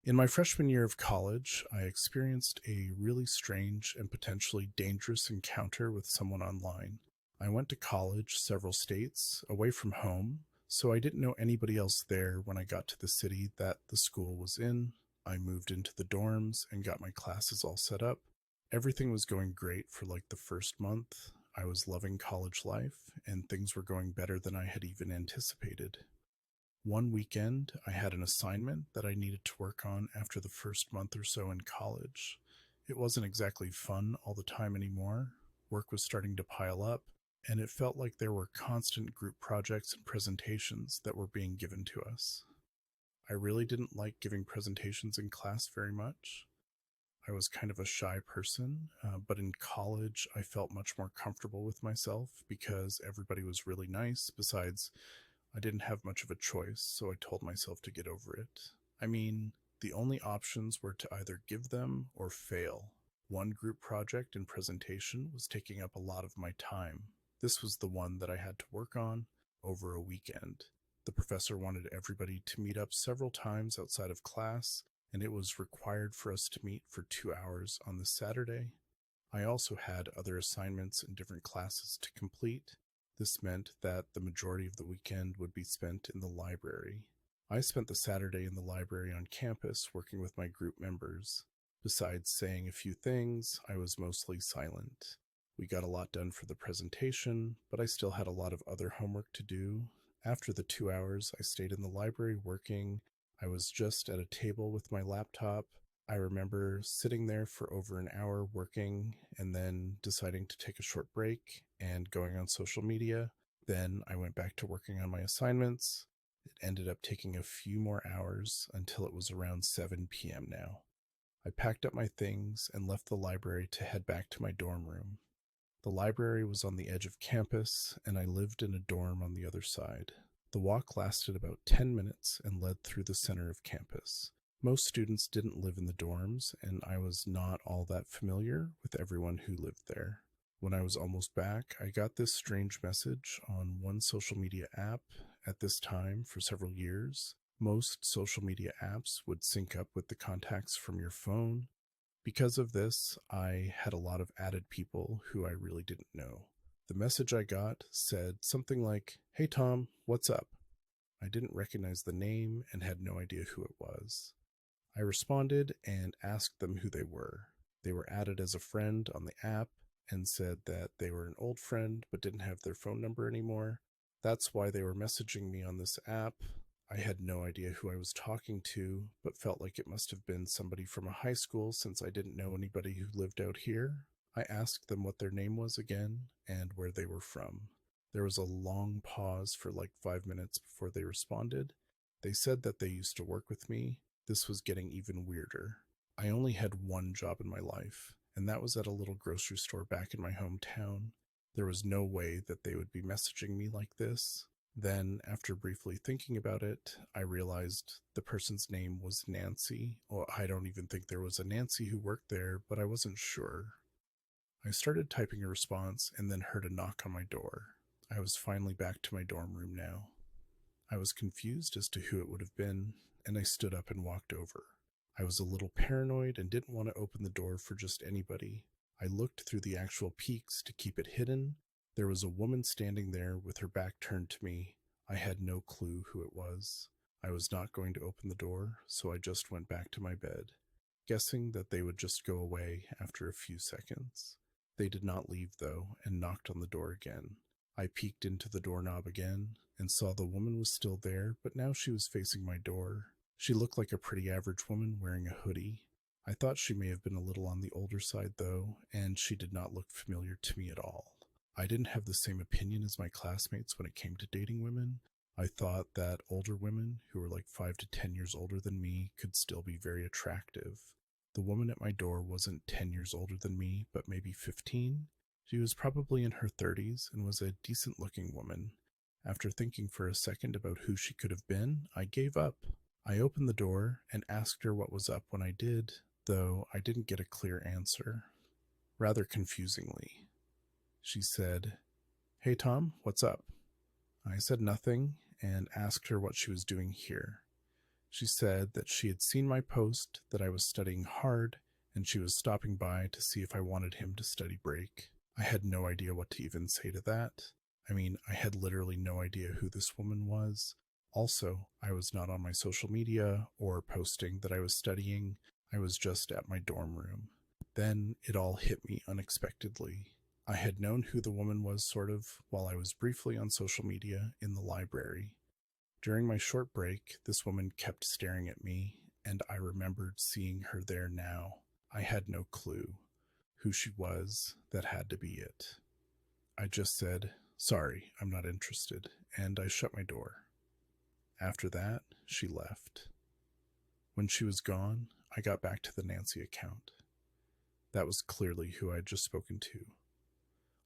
In my freshman year of college, I experienced a really strange and potentially dangerous encounter with someone online. I went to college several states away from home, so I didn't know anybody else there when I got to the city that the school was in. I moved into the dorms and got my classes all set up. Everything was going great for like the first month. I was loving college life, and things were going better than I had even anticipated. One weekend, I had an assignment that I needed to work on after the first month or so in college. It wasn't exactly fun all the time anymore. Work was starting to pile up, and it felt like there were constant group projects and presentations that were being given to us. I really didn't like giving presentations in class very much. I was kind of a shy person, but in college I felt much more comfortable with myself because everybody was really nice. Besides, I didn't have much of a choice, so I told myself to get over it. I mean, the only options were to either give them or fail. One group project and presentation was taking up a lot of my time. This was the one that I had to work on over a weekend. The professor wanted everybody to meet up several times outside of class, and it was required for us to meet for 2 hours on the Saturday. I also had other assignments in different classes to complete. This meant that the majority of the weekend would be spent in the library. I spent the Saturday in the library on campus working with my group members. Besides saying a few things, I was mostly silent. We got a lot done for the presentation, but I still had a lot of other homework to do. After the 2 hours I stayed in the library working, I was just at a table with my laptop. I remember sitting there for over an hour working and then deciding to take a short break and going on social media. Then I went back to working on my assignments. It ended up taking a few more hours until it was around 7 p.m. now. I packed up my things and left the library to head back to my dorm room. The library was on the edge of campus, and I lived in a dorm on the other side. The walk lasted about 10 minutes and led through the center of campus. Most students didn't live in the dorms, and I was not all that familiar with everyone who lived there. When I was almost back, I got this strange message on one social media app. At this time, for several years, most social media apps would sync up with the contacts from your phone. Because of this, I had a lot of added people who I really didn't know. The message I got said something like, "Hey Tom, what's up?" I didn't recognize the name and had no idea who it was. I responded and asked them who they were. They were added as a friend on the app and said that they were an old friend but didn't have their phone number anymore. That's why they were messaging me on this app. I had no idea who I was talking to, but felt like it must have been somebody from a high school since I didn't know anybody who lived out here. I asked them what their name was again and where they were from. There was a long pause for like 5 minutes before they responded. They said that they used to work with me. This was getting even weirder. I only had one job in my life, and that was at a little grocery store back in my hometown. There was no way that they would be messaging me like this. Then, after briefly thinking about it, I realized the person's name was Nancy. Well, I don't even think there was a Nancy who worked there, but I wasn't sure. I started typing a response and then heard a knock on my door. I was finally back to my dorm room now. I was confused as to who it would have been, and I stood up and walked over. I was a little paranoid and didn't want to open the door for just anybody. I looked through the actual peaks to keep it hidden. There was a woman standing there with her back turned to me. I had no clue who it was. I was not going to open the door, so I just went back to my bed, guessing that they would just go away after a few seconds. They did not leave, though, and knocked on the door again. I peeked into the doorknob again and saw the woman was still there, but now she was facing my door. She looked like a pretty average woman wearing a hoodie. I thought she may have been a little on the older side, though, and she did not look familiar to me at all. I didn't have the same opinion as my classmates when it came to dating women. I thought that older women, who were like 5 to 10 years older than me, could still be very attractive. The woman at my door wasn't 10 years older than me, but maybe 15. She was probably in her 30s and was a decent-looking woman. After thinking for a second about who she could have been, I gave up. I opened the door and asked her what was up when I did, though I didn't get a clear answer. Rather confusingly, she said, "Hey Tom, what's up?" I said nothing and asked her what she was doing here. She said that she had seen my post, that I was studying hard, and she was stopping by to see if I wanted him to study break. I had no idea what to even say to that. I mean, I had literally no idea who this woman was. Also, I was not on my social media or posting that I was studying. I was just at my dorm room. Then it all hit me unexpectedly. I had known who the woman was sort of while I was briefly on social media in the library. During my short break, this woman kept staring at me, and I remembered seeing her there now. I had no clue who she was. That had to be it. I just said, "Sorry, I'm not interested," and I shut my door. After that, she left. When she was gone, I got back to the Nancy account. That was clearly who I had just spoken to.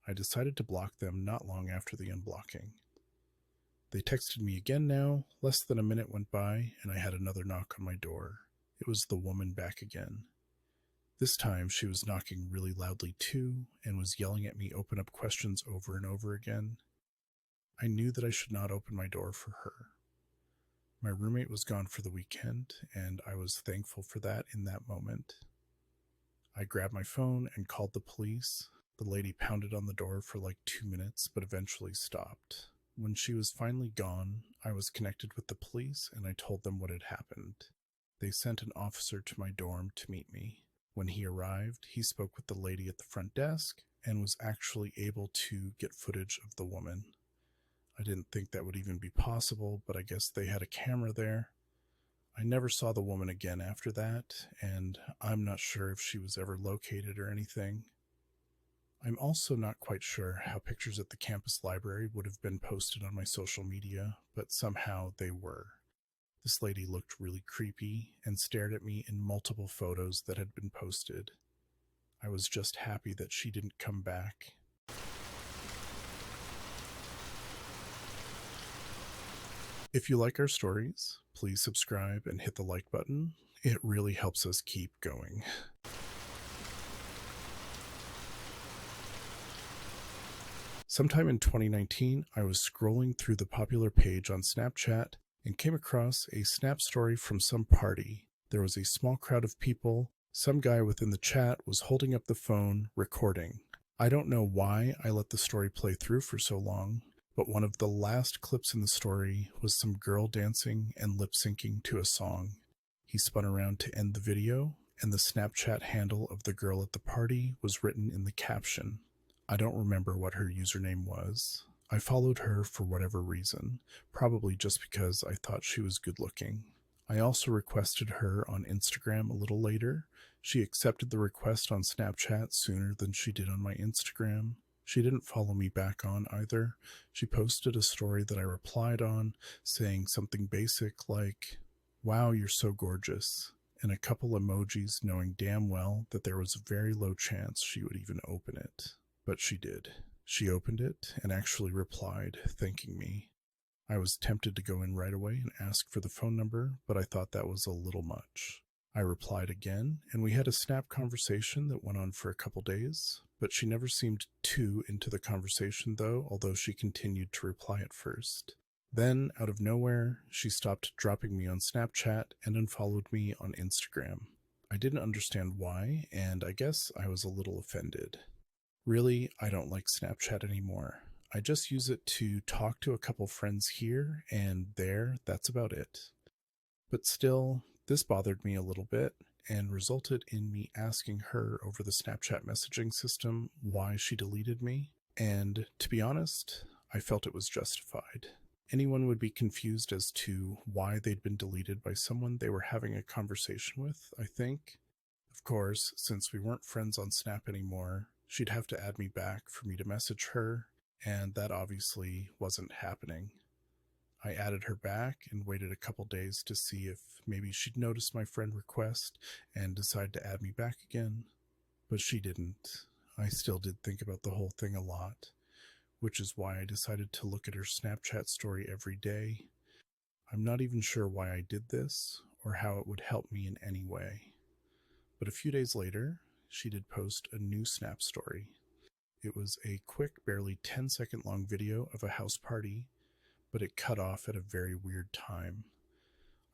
I decided to block them not long after the unblocking. They texted me again now. Less than a minute went by, and I had another knock on my door. It was the woman back again. This time she was knocking really loudly too, and was yelling at me open up questions over and over again. I knew that I should not open my door for her. My roommate was gone for the weekend, and I was thankful for that in that moment. I grabbed my phone and called the police. The lady pounded on the door for like 2 minutes, but eventually stopped. When she was finally gone, I was connected with the police and I told them what had happened. They sent an officer to my dorm to meet me. When he arrived, he spoke with the lady at the front desk and was actually able to get footage of the woman. I didn't think that would even be possible, but I guess they had a camera there. I never saw the woman again after that, and I'm not sure if she was ever located or anything. I'm also not quite sure how pictures at the campus library would have been posted on my social media, but somehow they were. This lady looked really creepy and stared at me in multiple photos that had been posted. I was just happy that she didn't come back. If you like our stories, please subscribe and hit the like button. It really helps us keep going. Sometime in 2019, I was scrolling through the popular page on Snapchat and came across a Snap story from some party. There was a small crowd of people. Some guy within the chat was holding up the phone, recording. I don't know why I let the story play through for so long, but one of the last clips in the story was some girl dancing and lip-syncing to a song. He spun around to end the video, and the Snapchat handle of the girl at the party was written in the caption. I don't remember what her username was. I followed her for whatever reason, probably just because I thought she was good looking. I also requested her on Instagram a little later. She accepted the request on Snapchat sooner than she did on my Instagram. She didn't follow me back on either. She posted a story that I replied on, saying something basic like, "Wow, you're so gorgeous," and a couple emojis, knowing damn well that there was a very low chance she would even open it. But she did. She opened it and actually replied, thanking me. I was tempted to go in right away and ask for the phone number, but I thought that was a little much. I replied again, and we had a Snap conversation that went on for a couple days, but she never seemed too into the conversation though, although she continued to reply at first. Then, out of nowhere, she stopped dropping me on Snapchat and unfollowed me on Instagram. I didn't understand why, and I guess I was a little offended. Really, I don't like Snapchat anymore. I just use it to talk to a couple friends here and there, that's about it. But still, this bothered me a little bit and resulted in me asking her over the Snapchat messaging system why she deleted me. And to be honest, I felt it was justified. Anyone would be confused as to why they'd been deleted by someone they were having a conversation with, I think. Of course, since we weren't friends on Snap anymore, she'd have to add me back for me to message her, and that obviously wasn't happening. I added her back and waited a couple days to see if maybe she'd notice my friend request and decide to add me back again. But she didn't. I still did think about the whole thing a lot, which is why I decided to look at her Snapchat story every day. I'm not even sure why I did this or how it would help me in any way. But a few days later, she did post a new Snap story. It was a quick, barely 10-second long video of a house party, but it cut off at a very weird time.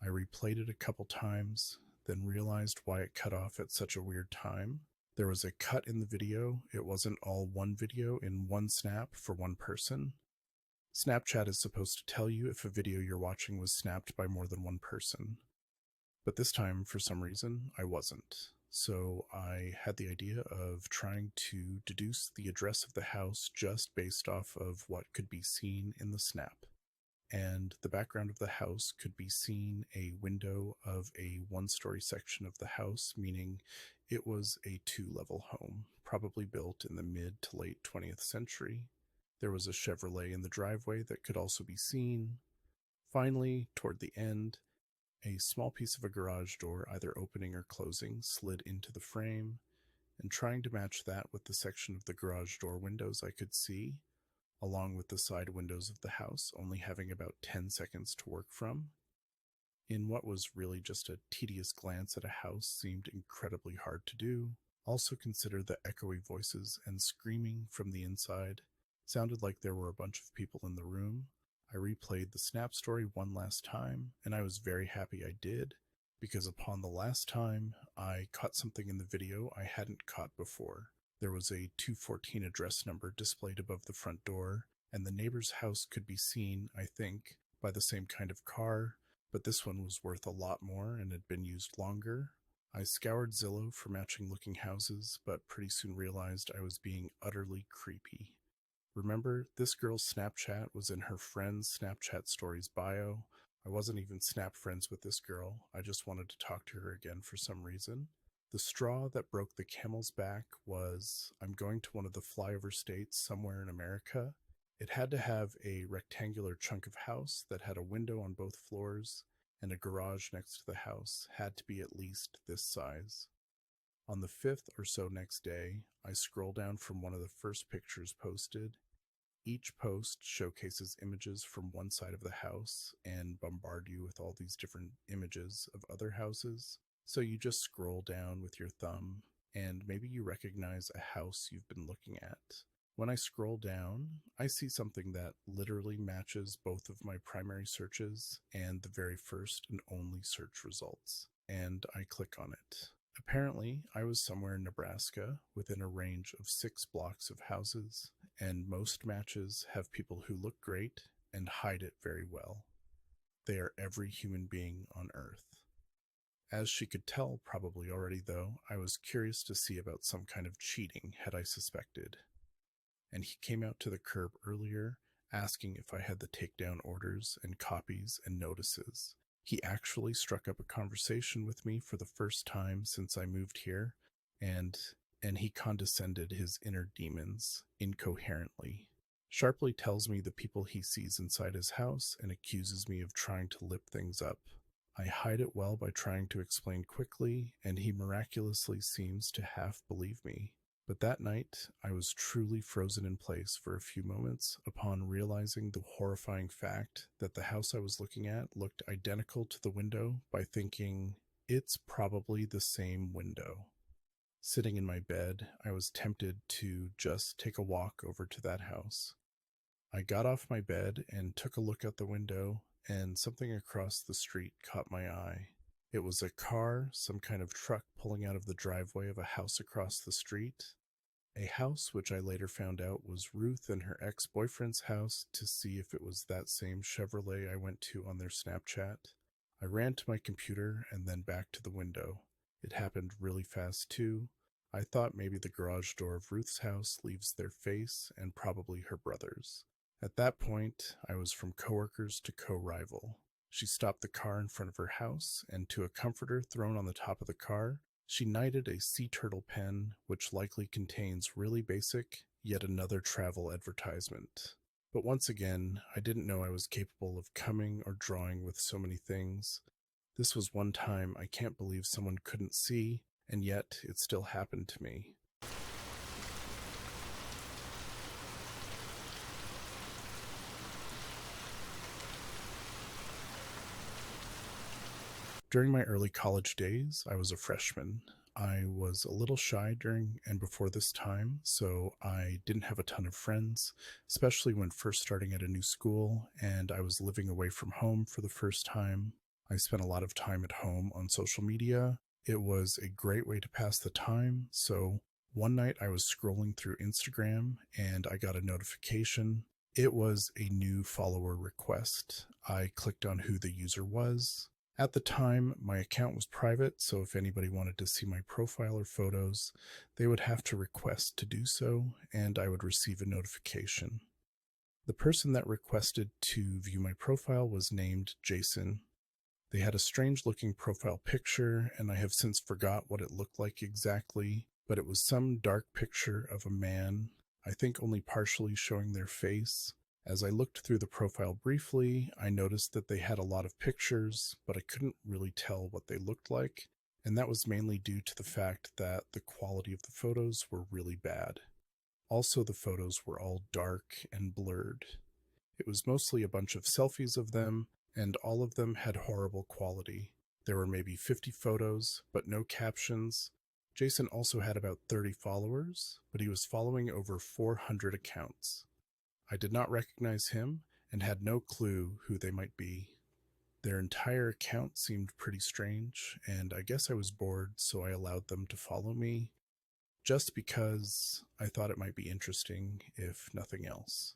I replayed it a couple times, then realized why it cut off at such a weird time. There was a cut in the video. It wasn't all one video in one snap for one person. Snapchat is supposed to tell you if a video you're watching was snapped by more than one person. But this time, for some reason, I wasn't. So I had the idea of trying to deduce the address of the house just based off of what could be seen in the snap. And the background of the house could be seen a window of a one-story section of the house, meaning it was a two-level home, probably built in the mid to late 20th century. There was a Chevrolet in the driveway that could also be seen. Finally, toward the end, a small piece of a garage door, either opening or closing, slid into the frame, and trying to match that with the section of the garage door windows I could see, along with the side windows of the house, only having about 10 seconds to work from. In what was really just a tedious glance at a house seemed incredibly hard to do. Also consider the echoey voices and screaming from the inside. Sounded like there were a bunch of people in the room. I replayed the snap story one last time, and I was very happy I did, because upon the last time, I caught something in the video I hadn't caught before. There was a 214 address number displayed above the front door, and the neighbor's house could be seen, I think, by the same kind of car, but this one was worth a lot more and had been used longer. I scoured Zillow for matching looking houses, but pretty soon realized I was being utterly creepy. Remember, this girl's Snapchat was in her friend's Snapchat stories bio. I wasn't even Snap friends with this girl. I just wanted to talk to her again for some reason. The straw that broke the camel's back was I'm going to one of the flyover states somewhere in America. It had to have a rectangular chunk of house that had a window on both floors, and a garage next to the house had to be at least this size. On the fifth or so next day, I scroll down from one of the first pictures posted. Each post showcases images from one side of the house and bombard you with all these different images of other houses. So you just scroll down with your thumb, and maybe you recognize a house you've been looking at. When I scroll down, I see something that literally matches both of my primary searches and the very first and only search results, and I click on it. Apparently, I was somewhere in Nebraska within a range of 6 blocks of houses, and most matches have people who look great and hide it very well. They are every human being on Earth. As she could tell probably already, though, I was curious to see about some kind of cheating, had I suspected. And he came out to the curb earlier, asking if I had the takedown orders and copies and notices. He actually struck up a conversation with me for the first time since I moved here, and he condescended his inner demons incoherently. Sharply tells me the people he sees inside his house and accuses me of trying to lip things up. I hide it well by trying to explain quickly, and he miraculously seems to half believe me. But that night, I was truly frozen in place for a few moments upon realizing the horrifying fact that the house I was looking at looked identical to the window by thinking, it's probably the same window. Sitting in my bed, I was tempted to just take a walk over to that house. I got off my bed and took a look out the window, and something across the street caught my eye. It was a car, some kind of truck pulling out of the driveway of a house across the street. A house which I later found out was Ruth and her ex-boyfriend's house to see if it was that same Chevrolet I went to on their Snapchat. I ran to my computer and then back to the window. It happened really fast too. I thought maybe the garage door of Ruth's house leaves their face and probably her brother's. At that point, I was from coworkers to co-rival. She stopped the car in front of her house, and to a comforter thrown on the top of the car, she knighted a sea turtle pen, which likely contains really basic, yet another travel advertisement. But once again, I didn't know I was capable of coming or drawing with so many things. This was one time I can't believe someone couldn't see, and yet it still happened to me. During my early college days, I was a freshman. I was a little shy during and before this time, so I didn't have a ton of friends, especially when first starting at a new school and I was living away from home for the first time. I spent a lot of time at home on social media. It was a great way to pass the time. So one night I was scrolling through Instagram and I got a notification. It was a new follower request. I clicked on who the user was. At the time, my account was private, so if anybody wanted to see my profile or photos, they would have to request to do so, and I would receive a notification. The person that requested to view my profile was named Jason. They had a strange looking profile picture, and I have since forgot what it looked like exactly, but it was some dark picture of a man, I think only partially showing their face. As I looked through the profile briefly, I noticed that they had a lot of pictures, but I couldn't really tell what they looked like, and that was mainly due to the fact that the quality of the photos were really bad. Also, the photos were all dark and blurred. It was mostly a bunch of selfies of them, and all of them had horrible quality. There were maybe 50 photos, but no captions. Jason also had about 30 followers, but he was following over 400 accounts. I did not recognize him and had no clue who they might be. Their entire account seemed pretty strange, and I guess I was bored, so I allowed them to follow me, just because I thought it might be interesting, if nothing else.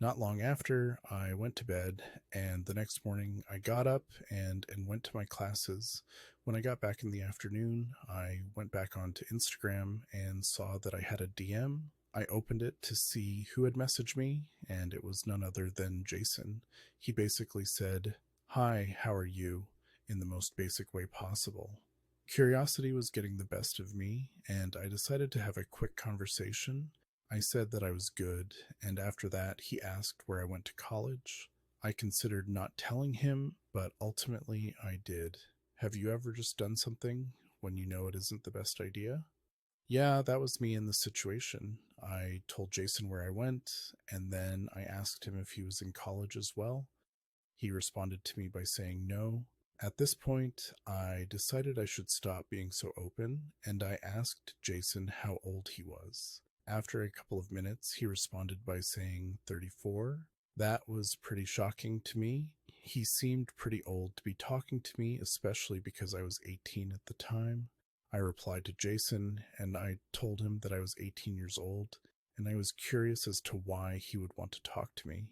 Not long after, I went to bed, and the next morning I got up and went to my classes. When I got back in the afternoon, I went back onto Instagram and saw that I had a DM. I opened it to see who had messaged me, and it was none other than Jason. He basically said, "Hi, how are you?" in the most basic way possible. Curiosity was getting the best of me, and I decided to have a quick conversation. I said that I was good, and after that, he asked where I went to college. I considered not telling him, but ultimately I did. Have you ever just done something when you know it isn't the best idea? Yeah, that was me in this situation. I told Jason where I went, and then I asked him if he was in college as well. He responded to me by saying no. At this point, I decided I should stop being so open, and I asked Jason how old he was. After a couple of minutes, he responded by saying 34. That was pretty shocking to me. He seemed pretty old to be talking to me, especially because I was 18 at the time. I replied to Jason, and I told him that I was 18 years old, and I was curious as to why he would want to talk to me.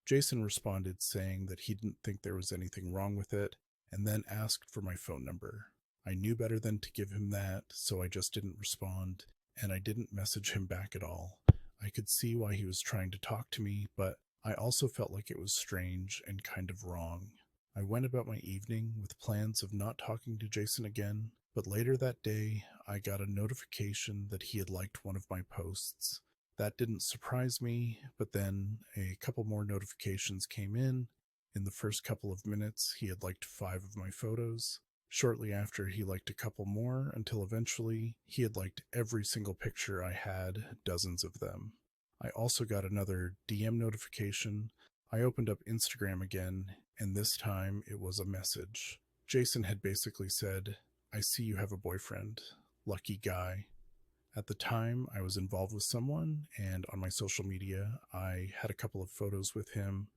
Jason responded saying that he didn't think there was anything wrong with it, and then asked for my phone number. I knew better than to give him that, so I just didn't respond, and I didn't message him back at all. I could see why he was trying to talk to me, but I also felt like it was strange and kind of wrong. I went about my evening with plans of not talking to Jason again, but later that day, I got a notification that he had liked one of my posts. That didn't surprise me, but then a couple more notifications came in. In the first couple of minutes, he had liked 5 of my photos. Shortly after, he liked a couple more, until eventually he had liked every single picture I had, dozens of them. I also got another DM notification. I opened up Instagram again, and this time it was a message. Jason had basically said, "I see you have a boyfriend. Lucky guy." At the time, I was involved with someone, and on my social media, I had a couple of photos with him.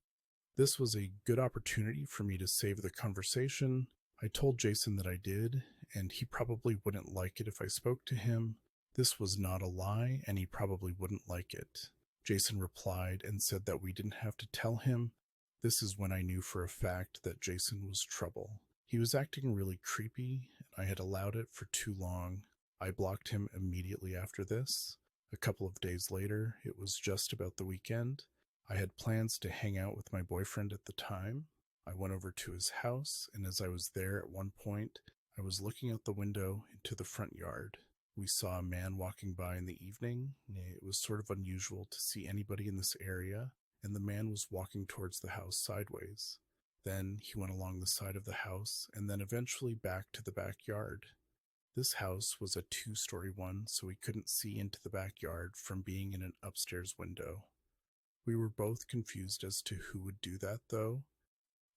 This was a good opportunity for me to save the conversation. I told Jason that I did, and he probably wouldn't like it if I spoke to him. This was not a lie, and he probably wouldn't like it. Jason replied and said that we didn't have to tell him. This is when I knew for a fact that Jason was trouble. He was acting really creepy, and I had allowed it for too long. I blocked him immediately after this. A couple of days later, it was just about the weekend. I had plans to hang out with my boyfriend at the time. I went over to his house, and as I was there at one point, I was looking out the window into the front yard. We saw a man walking by in the evening. It was sort of unusual to see anybody in this area, and the man was walking towards the house sideways. Then he went along the side of the house, and then eventually back to the backyard. This house was a 2-story one, so we couldn't see into the backyard from being in an upstairs window. We were both confused as to who would do that, though.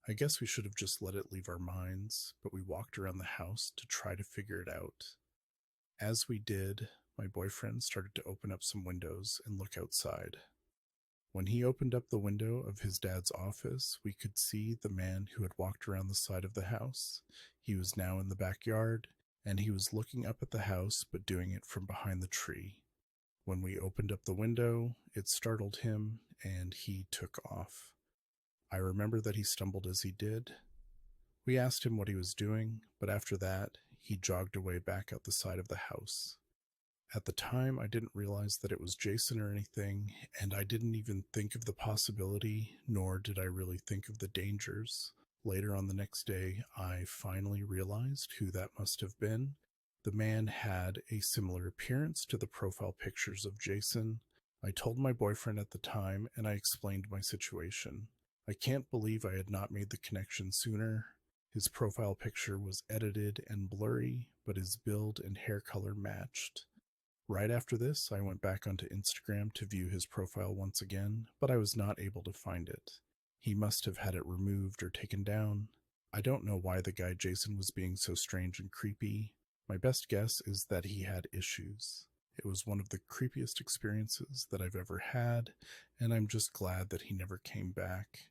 I guess we should have just let it leave our minds, but we walked around the house to try to figure it out. As we did, my boyfriend started to open up some windows and look outside. When he opened up the window of his dad's office, we could see the man who had walked around the side of the house. He was now in the backyard, and he was looking up at the house, but doing it from behind the tree. When we opened up the window, it startled him, and he took off. I remember that he stumbled as he did. We asked him what he was doing, but after that, he jogged away back out the side of the house. At the time, I didn't realize that it was Jason or anything, and I didn't even think of the possibility, nor did I really think of the dangers. Later on the next day, I finally realized who that must have been. The man had a similar appearance to the profile pictures of Jason. I told my boyfriend at the time, and I explained my situation. I can't believe I had not made the connection sooner. His profile picture was edited and blurry, but his build and hair color matched. Right after this, I went back onto Instagram to view his profile once again, but I was not able to find it. He must have had it removed or taken down. I don't know why the guy Jason was being so strange and creepy. My best guess is that he had issues. It was one of the creepiest experiences that I've ever had, and I'm just glad that he never came back.